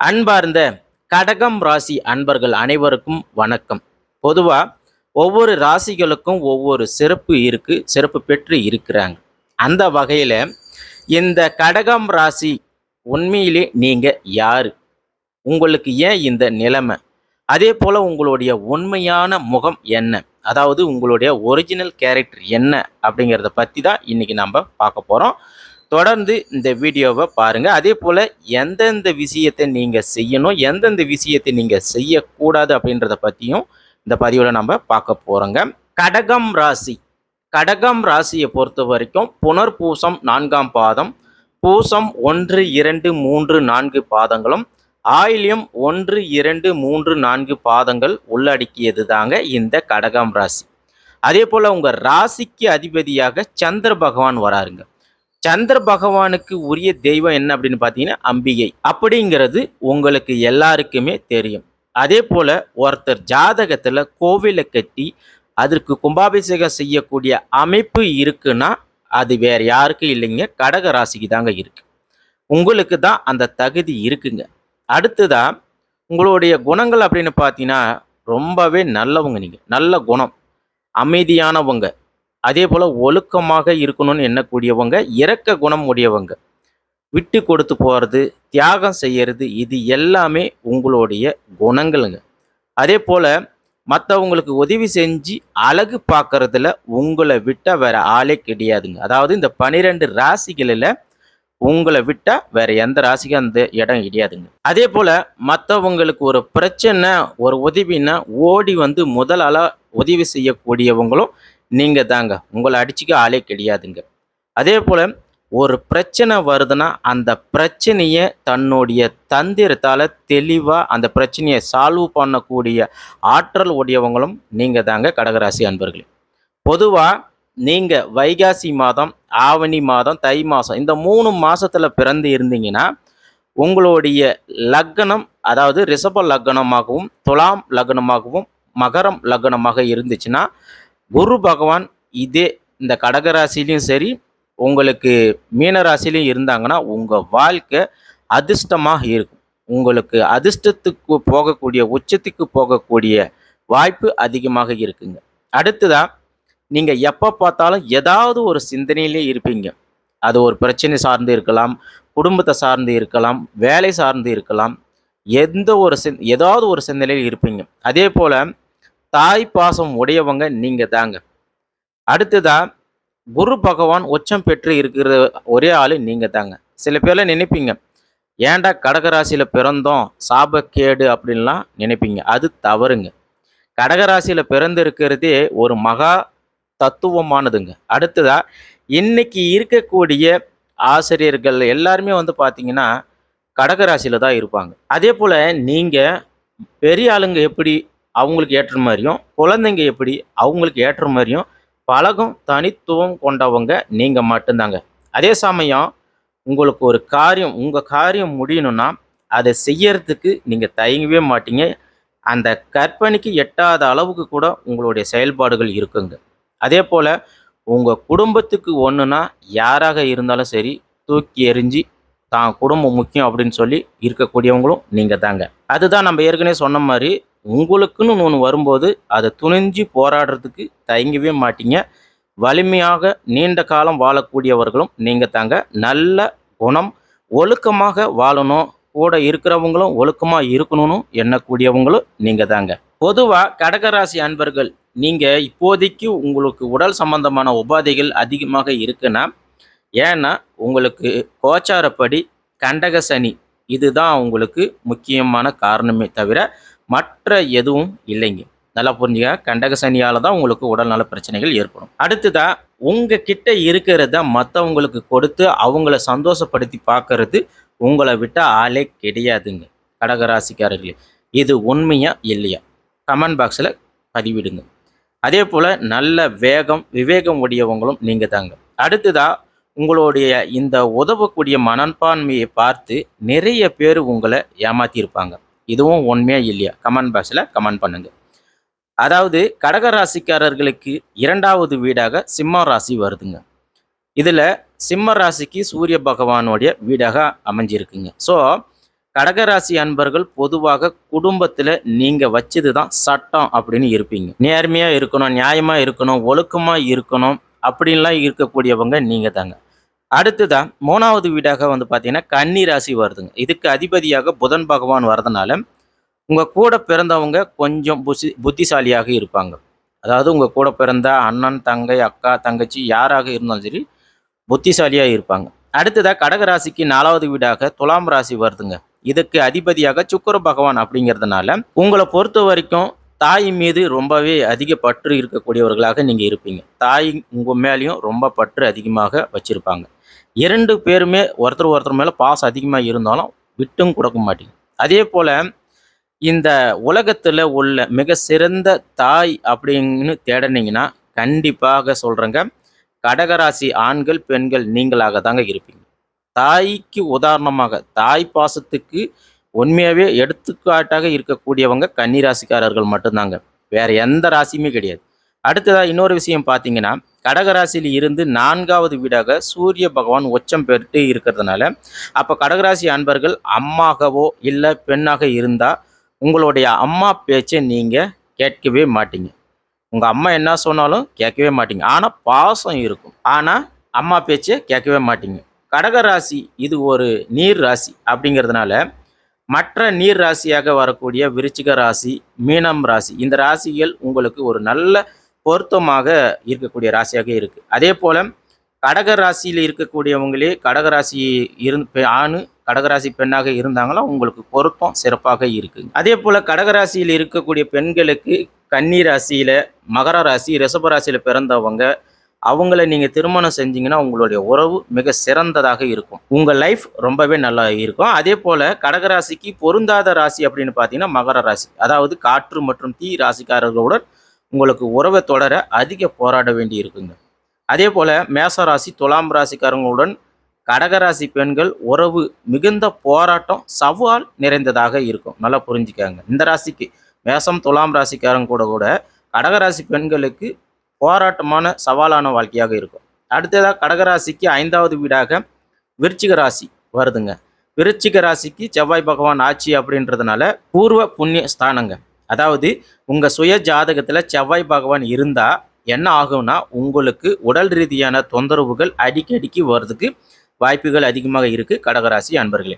அன்பார்ந்த கடகம் ராசி அன்பர்கள் அனைவருக்கும் வணக்கம். பொதுவா ஒவ்வொரு ராசிகளுக்கும் ஒவ்வொரு சிறப்பு இருக்கு, சிறப்பு பெற்று இருக்கிறாங்க. அந்த வகையில இந்த கடகம் ராசி உண்மையிலே நீங்க யாரு? உங்களுக்கு ஏன் இந்த நிலைமை? அதே போல உங்களுடைய உண்மையான முகம் என்ன? அதாவது உங்களுடைய ஒரிஜினல் கேரக்டர் என்ன அப்படிங்கிறத பத்தி தான் இன்னைக்கு நம்ம பார்க்க போறோம். தொடர்ந்து இந்த வீடியோவை பாருங்க. அதே போல எந்தெந்த விஷயத்தை நீங்க செய்யணும், எந்தெந்த விஷயத்தை நீங்க செய்யக்கூடாது அப்படின்றத பத்தியும் இந்த பதிவுல நம்ம பார்க்க போறோங்க. கடகம் ராசி. கடகம் ராசியை பொறுத்த வரைக்கும் புனர்பூசம் 4ஆம் பாதம், பூசம் 1, 2, 3, 4 பாதங்களும், ஆயில்யம் 1, 2, 3, 4 பாதங்கள் உள்ளடக்கியது தாங்க இந்த கடகம் ராசி. அதே போல உங்க ராசிக்கு அதிபதியாக சந்திர பகவான் வராருங்க. சந்திர பகவானுக்கு உரிய தெய்வம் என்ன அப்படின்னு பார்த்தீங்கன்னா அம்பிகை அப்படிங்கிறது உங்களுக்கு எல்லாருக்குமே தெரியும். அதே போல ஒருத்தர் ஜாதகத்துல கோவிலை கட்டி அதற்கு கும்பாபிஷேகம் செய்யக்கூடிய அமைப்பு இருக்குன்னா அது வேற யாருக்கும் இல்லைங்க, கடக ராசிக்கு தாங்க இருக்கு. உங்களுக்கு தான் அந்த தகுதி இருக்குங்க. அடுத்ததா உங்களுடைய குணங்கள் அப்படின்னு பார்த்தீங்கன்னா ரொம்பவே நல்லவங்க, நீங்க நல்ல குணம், அமைதியானவங்க, அதே போல ஒழுக்கமாக இருக்கணும்னு எண்ணக்கூடியவங்க, இரக்க குணம் உடையவங்க, விட்டு கொடுத்து போறது, தியாகம் செய்யறது, இது எல்லாமே உங்களுடைய குணங்களுங்க. அதே போல மற்றவங்களுக்கு உதவி செஞ்சு அழகு பார்க்கறதுல உங்களை விட்டா வேற ஆளே கிடையாதுங்க. அதாவது இந்த 12 ராசிகளில் உங்களை விட்டா வேற எந்த ராசிக்கும் அந்த இடம் கிடையாதுங்க. அதே போல மற்றவங்களுக்கு ஒரு பிரச்சனை, ஒரு உதவின்னா ஓடி வந்து முதல் ஆளா உதவி செய்யக்கூடியவங்களும் நீங்க தாங்க. உங்களை அடிச்சுக்க ஆளே கிடையாதுங்க. அதே போல ஒரு பிரச்சனை வருதுன்னா அந்த பிரச்சனையை தன்னுடைய தந்திரத்தால தெளிவா அந்த பிரச்சனையை சால்வ் பண்ணக்கூடிய ஆற்றல் உடையவங்களும் நீங்க தாங்க கடகராசி அன்பர்களே. பொதுவா நீங்க வைகாசி மாதம், ஆவணி மாதம், தை மாதம் இந்த 3 மாசத்துல பிறந்து இருந்தீங்கன்னா உங்களுடைய லக்னம், அதாவது ரிஷப லக்னமாகவும், துலாம் லக்னமாகவும், மகரம் லக்னமாக இருந்துச்சுன்னா குரு பகவான் இதே இந்த கடகராசிலையும் சரி, உங்களுக்கு மீனராசிலையும் இருந்தாங்கன்னா உங்கள் வாழ்க்கை அதிர்ஷ்டமாக இருக்கும். உங்களுக்கு அதிர்ஷ்டத்துக்கு போகக்கூடிய, உச்சத்துக்கு போகக்கூடிய வாய்ப்பு அதிகமாக இருக்குங்க. அடுத்ததா நீங்கள் எப்போ பார்த்தாலும் ஏதாவது ஒரு சிந்தனையிலே இருப்பீங்க. அது ஒரு பிரச்சனை சார்ந்து இருக்கலாம், குடும்பத்தை சார்ந்து இருக்கலாம், வேலை சார்ந்து இருக்கலாம், ஏதாவது ஒரு சிந்தனையில் இருப்பீங்க. அதே போல் தாய் பாசம் உடையவங்க நீங்கள் தாங்க. அடுத்ததா குரு பகவான் உச்சம் பெற்று இருக்கிற ஒரே ஆள் நீங்கள் தாங்க. சில பேர்லாம் நினைப்பீங்க, ஏன்டா கடகராசியில் பிறந்தோம், சாபக்கேடு அப்படின்லாம் நினைப்பீங்க. அது தவறுங்க. கடகராசியில் பிறந்து இருக்கிறதே ஒரு மகா தத்துவமானதுங்க. அடுத்ததா இன்னைக்கு இருக்கக்கூடிய ஆசிரியர்கள் எல்லாருமே வந்து பார்த்தீங்கன்னா கடகராசியில் தான் இருப்பாங்க. அதே போல் நீங்கள் பெரிய ஆளுங்க எப்படி அவங்களுக்கு ஏற்ற மாதிரியும், குழந்தைங்க எப்படி அவங்களுக்கு ஏற்ற மாதிரியும் பழகும் தனித்துவம் கொண்டவங்க நீங்கள் மட்டும்தாங்க. அதே சமயம் உங்களுக்கு ஒரு காரியம், உங்கள் காரியம் முடியணும்னா அதை செய்யறதுக்கு நீங்கள் தயங்கவே மாட்டீங்க. அந்த கற்பனைக்கு எட்டாத அளவுக்கு கூட உங்களுடைய செயல்பாடுகள் இருக்குங்க. அதே போல் உங்கள் குடும்பத்துக்கு ஒன்றுனா யாராக இருந்தாலும் சரி தூக்கி எறிஞ்சி தான் குடும்பம் முக்கியம் அப்படின்னு சொல்லி இருக்கக்கூடியவங்களும் நீங்கள் தாங்க. அதுதான் நம்ம ஏற்கனவே சொன்ன மாதிரி உங்களுக்குன்னு ஒன்று வரும்போது அதை துணிஞ்சு போராடுறதுக்கு தயங்கவே மாட்டீங்க. வலிமையாக நீண்ட காலம் வாழக்கூடியவர்களும் நீங்கள் தாங்க. நல்ல குணம், ஒழுக்கமாக வாழணும், கூட இருக்கிறவங்களும் ஒழுக்கமாக இருக்கணும்னு எண்ணக்கூடியவங்களும் நீங்கள் தாங்க. பொதுவாக கடகராசி அன்பர்கள் நீங்கள் இப்போதைக்கு உங்களுக்கு உடல் சம்பந்தமான உபாதைகள் அதிகமாக இருக்குன்னா, ஏன்னா உங்களுக்கு கோச்சாரப்படி கண்டக சனி இதுதான் உங்களுக்கு முக்கியமான காரணமே தவிர மற்ற எதுவும் இல்லைங்க. நல்லா புரிஞ்சுக்க, கண்டக சனியால் தான் உங்களுக்கு உடல்நல பிரச்சனைகள் ஏற்படும். அடுத்ததா உங்ககிட்ட இருக்கிறத மற்றவங்களுக்கு கொடுத்து அவங்கள சந்தோஷப்படுத்தி பார்க்கறது உங்களை விட்ட ஆளே கிடையாதுங்க கடகராசிக்காரர்களே. இது உண்மையா இல்லையா கமெண்ட் பாக்ஸில் பதிவிடுங்க. அதே போல் நல்ல வேகம், விவேகம் உடையவங்களும் நீங்கள் தாங்க. அடுத்ததா உங்களுடைய இந்த உதவக்கூடிய மனப்பான்மையை பார்த்து நிறைய பேர் உங்களை ஏமாற்றியிருப்பாங்க. இதுவும் உண்மையா இல்லையா கமெண்ட் பாக்ஸில் கமெண்ட் பண்ணுங்க. அதாவது கடகராசிக்காரர்களுக்கு 2வது வீடாக சிம்ம ராசி வருதுங்க. இதில் சிம்ம ராசிக்கு சூரிய பகவானுடைய வீடாக அமைஞ்சிருக்குங்க. ஸோ கடகராசி அன்பர்கள் பொதுவாக குடும்பத்தில் நீங்கள் வச்சது தான் சட்டம் அப்படின்னு இருப்பீங்க. நேர்மையாக இருக்கணும், நியாயமாக இருக்கணும், ஒழுக்கமாக இருக்கணும் அப்படின்லாம் இருக்கக்கூடியவங்க நீங்கள் தாங்க. அடுத்துதான் 3வது வீடாக வந்து பார்த்தீங்கன்னா கன்னி ராசி வருதுங்க. இதுக்கு அதிபதியாக புதன் பகவான் வரதுனால உங்கள் கூட பிறந்தவங்க கொஞ்சம் புத்திசாலியாக இருப்பாங்க. அதாவது உங்கள் கூட பிறந்த அண்ணன், தங்கை, அக்கா, தங்கச்சி யாராக இருந்தாலும் சரி புத்திசாலியாக இருப்பாங்க. அடுத்ததாக கடகராசிக்கு 4வது வீடாக துலாம் ராசி வருதுங்க. இதுக்கு அதிபதியாக சுக்கிர பகவான் அப்படிங்கிறதுனால உங்களை பொறுத்த வரைக்கும் தாய் மீது ரொம்பவே அதிக பற்று இருக்கக்கூடியவர்களாக நீங்கள் இருப்பீங்க. தாய் உங்கள் மேலேயும் ரொம்ப பற்று அதிகமாக வச்சுருப்பாங்க. 2 பேருமே ஒருத்தர் மேலே பாசம் அதிகமாக இருந்தாலும் விட்டும் கொடுக்க மாட்டீங்க. அதே போல் இந்த உலகத்தில் உள்ள மிக சிறந்த தாய் அப்படின்னு தேடினீங்கன்னா கண்டிப்பாக சொல்கிறேங்க, கடகராசி ஆண்கள் பெண்கள் நீங்களாக தாங்க இருப்பீங்க. தாய்க்கு உதாரணமாக தாய் பாசத்துக்கு உண்மையாகவே எடுத்துக்காட்டாக இருக்கக்கூடியவங்க கன்னிராசிக்காரர்கள் மட்டும்தாங்க. வேற எந்த ராசியுமே கிடையாது. அடுத்ததாக இன்னொரு விஷயம் பார்த்தீங்கன்னா, கடகராசியில் இருந்து 4வது வீடாக சூரிய பகவான் உச்சம் பெற்று இருக்கிறதுனால அப்போ கடகராசி அன்பர்கள் அம்மாகவோ இல்லை பெண்ணாக இருந்தால் உங்களுடைய அம்மா பேச்சை நீங்கள் கேட்கவே மாட்டீங்க. உங்கள் அம்மா என்ன சொன்னாலும் கேட்கவே மாட்டீங்க. ஆனால் பாசம் இருக்கும். ஆனால் அம்மா பேச்சை கேட்கவே மாட்டீங்க. கடகராசி இது ஒரு நீர் ராசி அப்படிங்கிறதுனால மற்ற நீர் ராசியாக வரக்கூடிய விருச்சிக ராசி, மீனம் ராசி இந்த ராசிகள் உங்களுக்கு ஒரு நல்ல பொருத்தமாக இருக்கக்கூடிய ராசியாக இருக்குது. அதே போல் கடக ராசியில் இருக்கக்கூடியவங்களே கடகராசி ஆணு கடகராசி பெண்ணாக இருந்தாங்களோ உங்களுக்கு பொருத்தம் சிறப்பாக இருக்குது. அதே போல் கடகராசியில் இருக்கக்கூடிய பெண்களுக்கு கன்னி ராசியில், மகர ராசி, ரிஷப ராசியில் பிறந்தவங்க அவங்கள நீங்கள் திருமணம் செஞ்சீங்கன்னா உங்களுடைய உறவு மிக சிறந்ததாக இருக்கும். உங்கள் லைஃப் ரொம்பவே நல்லா இருக்கும். அதே போல் கடகராசிக்கு பொருந்தாத ராசி அப்படின்னு பார்த்தீங்கன்னா மகர ராசி. அதாவது காற்று மற்றும் தீ ராசிக்காரர்களுடன் உங்களுக்கு உறவை தொடர அதிக போராட வேண்டி இருக்குங்க. அதே போல் மேச ராசி, துலாம் ராசிக்காரங்களுடன் கடகராசி பெண்கள் உறவு மிகுந்த போராட்டம், சவால் நிறைந்ததாக இருக்கும். நல்லா புரிஞ்சுக்காங்க. இந்த ராசிக்கு மேசம், துலாம் ராசிக்காரங்க கூட கடகராசி பெண்களுக்கு போராட்டமான சவாலான வாழ்க்கையாக இருக்கும். அடுத்ததாக கடகராசிக்கு 5வது வீடாக விருச்சிக ராசி வருதுங்க. விருச்சிக ராசிக்கு செவ்வாய் பகவான் ஆட்சி அப்படின்றதுனால பூர்வ புண்ணிய ஸ்தானங்க. அதாவது உங்கள் சுய ஜாதகத்தில் செவ்வாய் பகவான் இருந்தால் என்ன ஆகும்னா உங்களுக்கு உடல் ரீதியான தொந்தரவுகள் அடிக்கடிக்கு வர்றதுக்கு வாய்ப்புகள் அதிகமாக இருக்குது. கடகராசி அன்பர்களே,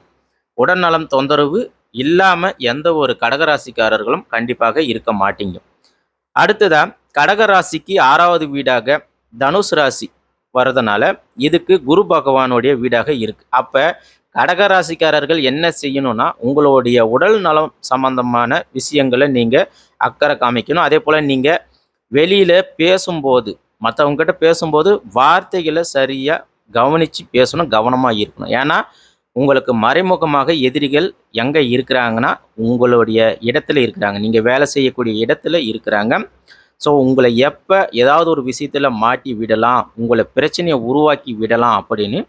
உடல்நலம் தொந்தரவு இல்லாமல் எந்த ஒரு கடகராசிக்காரர்களும் கண்டிப்பாக இருக்க மாட்டீங்க. அடுத்ததாக கடகராசிக்கு 6வது வீடாக தனுசு ராசி வர்றதுனால இதுக்கு குரு பகவானுடைய வீடாக இருக்குது. அப்போ கடகராசிக்காரர்கள் என்ன செய்யணும்னா உங்களுடைய உடல் நலம் சம்பந்தமான விஷயங்களை நீங்கள் அக்கறை காமிக்கணும். அதே போல் நீங்கள் வெளியில் பேசும்போது, மற்றவங்ககிட்ட பேசும்போது வார்த்தைகளை சரியாக கவனித்து பேசணும், கவனமாக இருக்கணும். ஏன்னா உங்களுக்கு மறைமுகமாக எதிரிகள் எங்கே இருக்கிறாங்கன்னா உங்களுடைய இடத்துல இருக்கிறாங்க, நீங்கள் வேலை செய்யக்கூடிய இடத்துல இருக்கிறாங்க. ஸோ உங்களை எப்போ ஏதாவது ஒரு விஷயத்தில் மாட்டி விடலாம், உங்களை பிரச்சனையை உருவாக்கி விடலாம் அப்படின்னு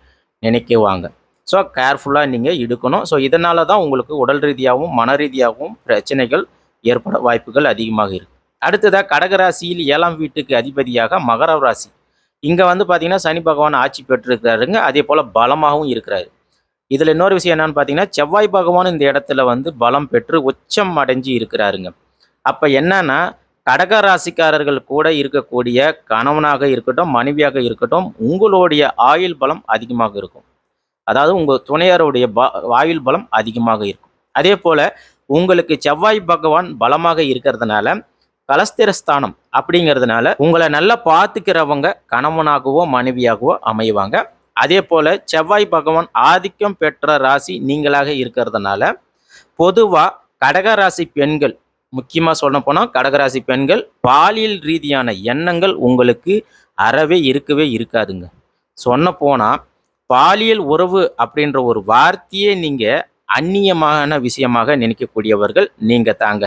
நினைக்குவாங்க. ஸோ கேர்ஃபுல்லாக நீங்கள் எடுக்கணும். ஸோ இதனால தான் உங்களுக்கு உடல் ரீதியாகவும் மன ரீதியாகவும் பிரச்சனைகள் ஏற்பட வாய்ப்புகள் அதிகமாக இருக்குது. அடுத்ததாக கடகராசியில் 7ஆம் வீட்டுக்கு அதிபதியாக மகர ராசி. இங்கே வந்து பார்த்தீங்கன்னா சனி பகவான் ஆட்சி பெற்றிருக்கிறாருங்க. அதே போல் பலமாகவும் இருக்கிறாரு. இதில் இன்னொரு விஷயம் என்னன்னு பார்த்தீங்கன்னா செவ்வாய் பகவான் இந்த இடத்துல வந்து பலம் பெற்று உச்சம் அடைஞ்சு இருக்கிறாருங்க. அப்போ என்னன்னா கடகராசிக்காரர்கள் கூட இருக்கக்கூடிய கணவனாக இருக்கட்டும், மனைவியாக இருக்கட்டும், உங்களுடைய ஆயுள் பலம் அதிகமாக இருக்கும். அதாவது உங்கள் துணையாருடைய ஆயுள் பலம் அதிகமாக இருக்கும். அதே போல் உங்களுக்கு செவ்வாய் பகவான் பலமாக இருக்கிறதுனால கலஸ்திரஸ்தானம் அப்படிங்கிறதுனால உங்களை நல்லா பார்த்துக்கிறவங்க கணவனாகவோ மனைவியாகவோ அமைவாங்க. அதே போல் செவ்வாய் பகவான் ஆதிக்கம் பெற்ற ராசி நீங்களாக இருக்கிறதுனால பொதுவாக கடகராசி பெண்கள், முக்கியமாக சொல்ல போனால் கடகராசி பெண்கள் பாலியல் ரீதியான எண்ணங்கள் உங்களுக்கு அறவே இருக்கவே இருக்காதுங்க. சொன்ன போனால் பாலியல் உறவு அப்படின்ற ஒரு வார்த்தையே நீங்கள் அந்நியமான விஷயமாக நினைக்கக்கூடியவர்கள் நீங்கள் தாங்க.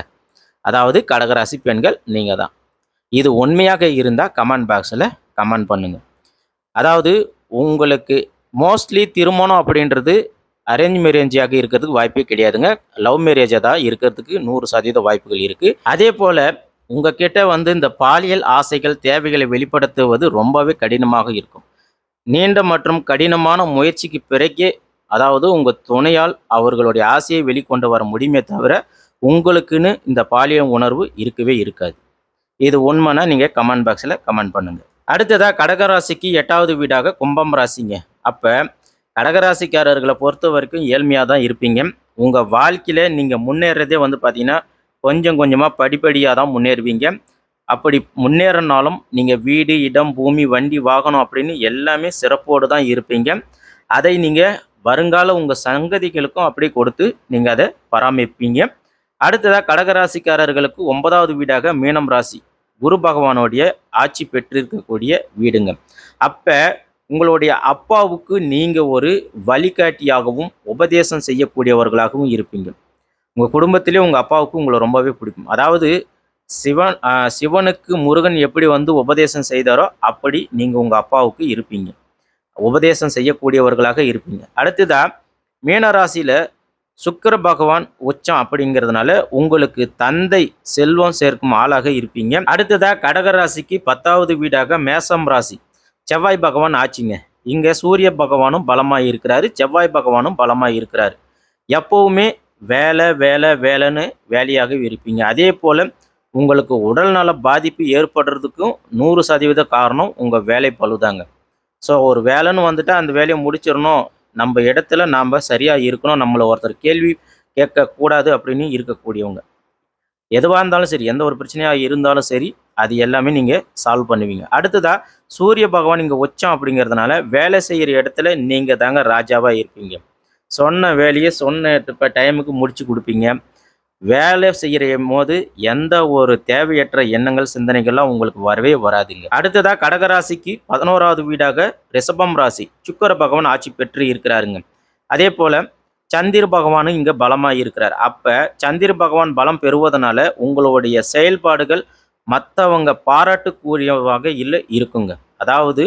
அதாவது கடகராசி பெண்கள் நீங்கள் தான். இது உண்மையாக இருந்தால் கமெண்ட் பாக்ஸில் கமெண்ட் பண்ணுங்க. அதாவது உங்களுக்கு மோஸ்ட்லி திருமணம் அப்படின்றது அரேஞ்ச் மேரேஜாக இருக்கிறதுக்கு வாய்ப்பே கிடையாதுங்க. லவ் மேரேஜாக தான் இருக்கிறதுக்கு 100% வாய்ப்புகள் இருக்குது. அதே போல் உங்ககிட்ட வந்து இந்த பாலியல் ஆசைகள் தேவைகளை வெளிப்படுத்துவது ரொம்பவே கடினமாக இருக்கும். நீண்ட மற்றும் கடினமான முயற்சிக்கு பிறகே அதாவது உங்கள் துணையால் அவர்களுடைய ஆசையை வெளிக்கொண்டு வர முடியுமே தவிர உங்களுக்குன்னு இந்த பாலியல் உணர்வு இருக்கவே இருக்காது. இது உண்மைன்னா நீங்கள் கமெண்ட் பாக்ஸில் கமெண்ட் பண்ணுங்கள். அடுத்ததாக கடகராசிக்கு 8வது வீடாக கும்பம் ராசிங்க. அப்போ கடகராசிக்காரர்களை பொறுத்த வரைக்கும் ஏழ்மையாக தான் இருப்பீங்க. உங்கள் வாழ்க்கையில் நீங்கள் முன்னேறதே பார்த்தீங்கன்னா கொஞ்சம் கொஞ்சமாக படிப்படியாக தான் முன்னேறுவீங்க. அப்படி முன்னேறினாலும் நீங்கள் வீடு, இடம், பூமி, வண்டி, வாகனம் அப்படின்னு எல்லாமே சிறப்போடு தான் இருப்பீங்க. அதை நீங்கள் வருங்கால உங்கள் சங்கதிகளுக்கும் அப்படியே கொடுத்து நீங்கள் அதை பராமரிப்பீங்க. அடுத்ததாக கடகராசிக்காரர்களுக்கு 9வது வீடாக மீனம் ராசி, குரு பகவானுடைய ஆட்சி பெற்றிருக்கக்கூடிய வீடுங்க. அப்போ உங்களுடைய அப்பாவுக்கு நீங்கள் ஒரு வழிகாட்டியாகவும் உபதேசம் செய்யக்கூடியவர்களாகவும் இருப்பீங்க. உங்கள் குடும்பத்திலே உங்கள் அப்பாவுக்கு உங்களை ரொம்பவே பிடிக்கும். அதாவது சிவனுக்கு முருகன் எப்படி உபதேசம் செய்தாரோ அப்படி நீங்கள் உங்கள் அப்பாவுக்கு இருப்பீங்க, உபதேசம் செய்யக்கூடியவர்களாக இருப்பீங்க. அடுத்ததாக மீனராசியில் சுக்கிர பகவான் உச்சம் அப்படிங்கிறதுனால உங்களுக்கு தந்தை செல்வம் சேர்க்கும் ஆளாக இருப்பீங்க. அடுத்ததாக கடகராசிக்கு 10வது வீடாக மேசம் ராசி, செவ்வாய் பகவான் ஆச்சுங்க. இங்கே சூரிய பகவானும் பலமாக இருக்கிறாரு, செவ்வாய் பகவானும் பலமாக இருக்கிறாரு. எப்போவுமே வேலை வேலை வேலைன்னு வேலையாக இருப்பீங்க. அதே போல் உங்களுக்கு உடல்நல பாதிப்பு ஏற்படுறதுக்கும் 100% காரணம் உங்கள் வேலை பழுதாங்க. ஸோ ஒரு வேலைன்னு வந்துட்டால் அந்த வேலையை முடிச்சிடணும், நம்ம இடத்துல நாம் சரியாக இருக்கணும், நம்மளை ஒருத்தர் கேள்வி கேட்கக்கூடாது அப்படின்னு இருக்கக்கூடியவங்க. எதுவாக இருந்தாலும் சரி, எந்த ஒரு பிரச்சனையாக இருந்தாலும் சரி, அது எல்லாமே நீங்கள் சால்வ் பண்ணுவீங்க. அடுத்ததாக சூரிய பகவான் இங்கே உச்சம் அப்படிங்கிறதுனால வேலை செய்கிற இடத்துல நீங்கள் தாங்க ராஜாவாக இருப்பீங்க. சொன்ன வேலையை சொன்ன டைமுக்கு முடிச்சு கொடுப்பீங்க. வேலை செய்கிற போது எந்த ஒரு தேவையற்ற எண்ணங்கள், சிந்தனைகள்லாம் உங்களுக்கு வரவே வராதுங்க. அடுத்ததாக கடகராசிக்கு 11வது வீடாக ரிஷபம் ராசி, சுக்கிர பகவான் ஆட்சி பெற்று இருக்கிறாருங்க. அதே போல் சந்திர பகவானும் இங்கே பலமாக இருக்கிறார். அப்போ சந்திர பகவான் பலம் பெறுவதனால உங்களுடைய செயல்பாடுகள் மற்றவங்க பாராட்டுக்குரியவாக இல்லை இருக்குங்க. அதாவது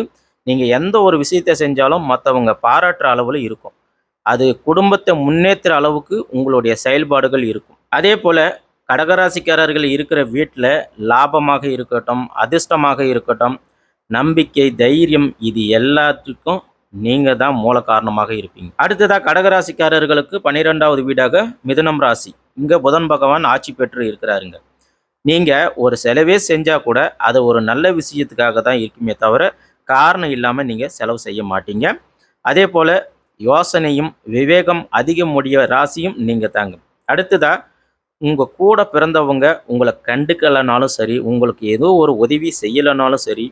நீங்கள் எந்த ஒரு விஷயத்தை செஞ்சாலும் மற்றவங்க பாராட்டுற அளவில் இருக்கும். அது குடும்பத்தை முன்னேற்ற அளவுக்கு உங்களுடைய செயல்பாடுகள் இருக்கும். அதே போல் கடகராசிக்காரர்கள் இருக்கிற வீட்டில் லாபமாக இருக்கட்டும், அதிர்ஷ்டமாக இருக்கட்டும், நம்பிக்கை, தைரியம், இது எல்லாத்துக்கும் நீங்கள் தான் மூல காரணமாக இருப்பீங்க. அடுத்ததாக கடகராசிக்காரர்களுக்கு 12வது வீடாக மிதுனம் ராசி, இங்கே புதன் பகவான் ஆட்சி பெற்று இருக்கிறாருங்க. நீங்கள் ஒரு செலவே செஞ்சால் கூட அது ஒரு நல்ல விஷயத்துக்காக தான் இருக்குமே தவிர காரணம் இல்லாமல் நீங்கள் செலவு செய்ய மாட்டீங்க. அதே போல் யோசனையும் விவேகம் அதிகமுடைய ராசியும் நீங்கள் தாங்க. அடுத்ததாக உங்கள் கூட பிறந்தவங்க உங்களை கண்டுக்கலைனாலும் சரி, உங்களுக்கு ஏதோ ஒரு உதவி செய்யலைனாலும் சரி,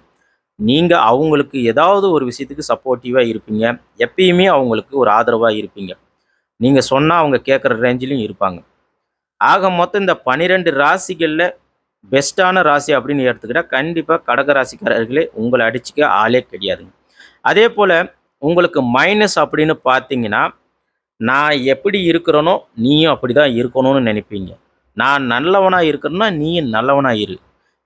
நீங்கள் அவங்களுக்கு ஏதாவது ஒரு விஷயத்துக்கு சப்போர்ட்டிவாக இருப்பீங்க. எப்பயுமே அவங்களுக்கு ஒரு ஆதரவாக இருப்பீங்க. நீங்கள் சொன்னால் அவங்க கேட்குற ரேஞ்சிலையும் இருப்பாங்க. ஆக மொத்தம் இந்த 12 ராசிகளில் பெஸ்ட்டான ராசி அப்படின்னு எடுத்துக்கிட்டால் கண்டிப்பாக கடகராசிக்காரர்களே உங்களை அடிச்சுக்க ஆளே கிடையாதுங்க. அதே போல் உங்களுக்கு மைனஸ் அப்படின்னு பார்த்தீங்கன்னா, நான் எப்படி இருக்கிறேனோ நீயும் அப்படி தான் இருக்கணும்னு நினைப்பீங்க. நான் நல்லவனாக இருக்கிறேன்னா நீயும் நல்லவனாக இரு.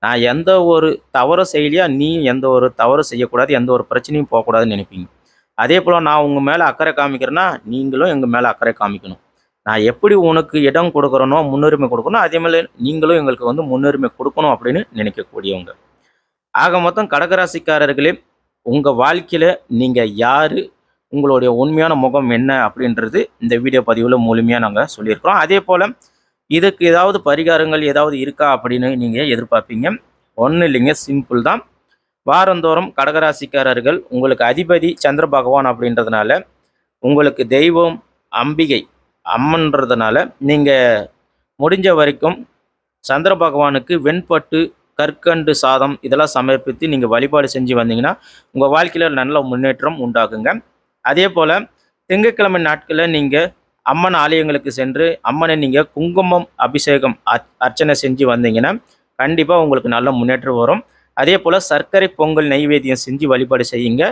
நான் எந்த ஒரு தவறும் செய்யலையா, நீயும் எந்த ஒரு தவறும் செய்யக்கூடாது, எந்த ஒரு பிரச்சனையும் போகக்கூடாதுன்னு நினைப்பீங்க. அதே போல் நான் உங்கள் மேலே அக்கறை காமிக்கிறேன்னா நீங்களும் எங்கள் மேலே அக்கறை காமிக்கணும். நான் எப்படி உனக்கு இடம் கொடுக்குறனோ, முன்னுரிமை கொடுக்கணும், அதே மாதிரி நீங்களும் எங்களுக்கு முன்னுரிமை கொடுக்கணும் அப்படின்னு நினைக்கக்கூடியவங்க. ஆக மொத்தம் கடகராசிக்காரர்களே, உங்கள் வாழ்க்கையில் நீங்கள் யார், உங்களுடைய உண்மையான முகம் என்ன அப்படின்றது இந்த வீடியோ பதிவில் முழுமையாக நாங்கள் சொல்லியிருக்கிறோம். அதே போல் இதுக்கு ஏதாவது பரிகாரங்கள் ஏதாவது இருக்கா அப்படின்னு நீங்கள் எதிர்பார்ப்பீங்க. ஒன்றும் இல்லைங்க, சிம்பிள் தான். வாரந்தோறும் கடகராசிக்காரர்கள் உங்களுக்கு அதிபதி சந்திர பகவான் அப்படின்றதுனால உங்களுக்கு தெய்வம் அம்பிகை அம்மன்றதுனால நீங்கள் முடிஞ்ச வரைக்கும் சந்திர பகவானுக்கு வெண்பட்டு, கற்கண்டு சாதம் இதெல்லாம் சமர்ப்பித்து நீங்கள் வழிபாடு செஞ்சு வந்தீங்கன்னா உங்கள் வாழ்க்கையில் நல்ல முன்னேற்றம் உண்டாகுங்க. அதே போல் திங்கட்கிழமை நாட்களில் நீங்கள் அம்மன் ஆலயங்களுக்கு சென்று அம்மனை நீங்கள் குங்குமம் அபிஷேகம் அர்ச்சனை செஞ்சு வந்தீங்கன்னா கண்டிப்பாக உங்களுக்கு நல்ல முன்னேற்றம் வரும். அதே போல் சர்க்கரை பொங்கல் நைவேத்தியம் செஞ்சு வழிபாடு செய்யுங்க.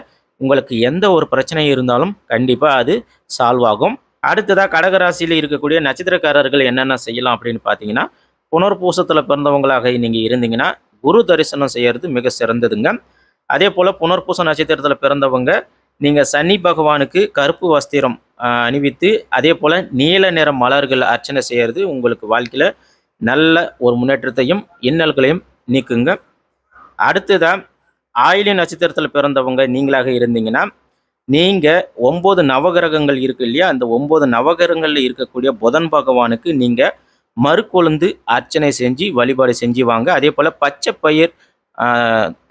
உங்களுக்கு எந்த ஒரு பிரச்சனை இருந்தாலும் கண்டிப்பாக அது சால்வ் ஆகும். அடுத்ததாக கடகராசியில் இருக்கக்கூடிய நட்சத்திரக்காரர்கள் என்னென்ன செய்யலாம் அப்படின்னு பார்த்தீங்கன்னா, புனர்பூசத்தில் பிறந்தவங்களாக நீங்கள் இருந்தீங்கன்னா குரு தரிசனம் செய்கிறது மிக சிறந்ததுங்க. அதே போல் புனர்பூச நட்சத்திரத்தில் பிறந்தவங்க நீங்கள் சனி பகவானுக்கு கருப்பு வஸ்திரம் அணிவித்து அதே போல் நீல நிற மலர்கள் அர்ச்சனை செய்கிறது உங்களுக்கு வாழ்க்கையில் நல்ல ஒரு முன்னேற்றத்தையும் இன்னல்களையும் நீக்குங்க. அடுத்ததாக ஆயிலிய நட்சத்திரத்தில் பிறந்தவங்க நீங்களாக இருந்தீங்கன்னா நீங்கள் 9 நவகிரகங்கள் இருக்கு இல்லையா, அந்த 9 நவகிரகங்களில் இருக்கக்கூடிய புதன் பகவானுக்கு நீங்கள் மறுக்கொழுந்து அர்ச்சனை செஞ்சு வழிபாடு செஞ்சு வாங்க. அதே போல் பச்சை பயிர்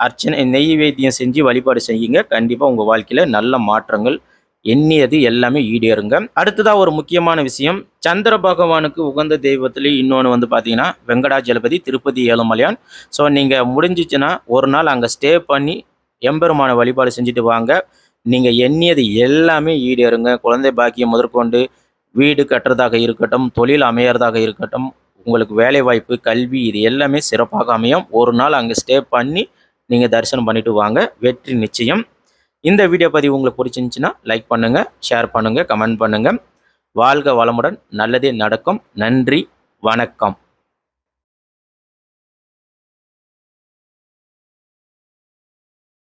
அர்ச்சனை நெய்வேத்தியம் செஞ்சு வழிபாடு செய்யுங்க. கண்டிப்பாக உங்கள் வாழ்க்கையில் நல்ல மாற்றங்கள் எண்ணியது எல்லாமே ஈடேறுங்க. அடுத்ததாக ஒரு முக்கியமான விஷயம், சந்திர பகவானுக்கு உகந்த தெய்வத்துலேயும் இன்னொன்று வந்து பார்த்தீங்கன்னா வெங்கடாஜலபதி திருப்பதி ஏழுமலையான். ஸோ நீங்கள் முடிஞ்சிச்சுன்னா ஒரு நாள் அங்கே ஸ்டே பண்ணி எம்பெருமான வழிபாடு செஞ்சுட்டு வாங்க. நீங்கள் எண்ணியது எல்லாமே ஈடேறுங்க. குழந்தை பாக்கியம் முதற்கொண்டு வீடு கட்டுறதாக இருக்கட்டும், தொழில் அமையறதாக இருக்கட்டும், உங்களுக்கு வேலை வாய்ப்பு, கல்வி இது எல்லாமே சிறப்பாக அமையும். ஒரு நாள் அங்கே ஸ்டே பண்ணி நீங்கள் தரிசனம் பண்ணிட்டு வாங்க, வெற்றி நிச்சயம். இந்த வீடியோ பதிவு உங்களுக்கு பிடிச்சிருந்துச்சுன்னா லைக் பண்ணுங்கள், ஷேர் பண்ணுங்கள், கமெண்ட் பண்ணுங்கள். வாழ்க வளமுடன், நல்லதே நடக்கும். நன்றி, வணக்கம்.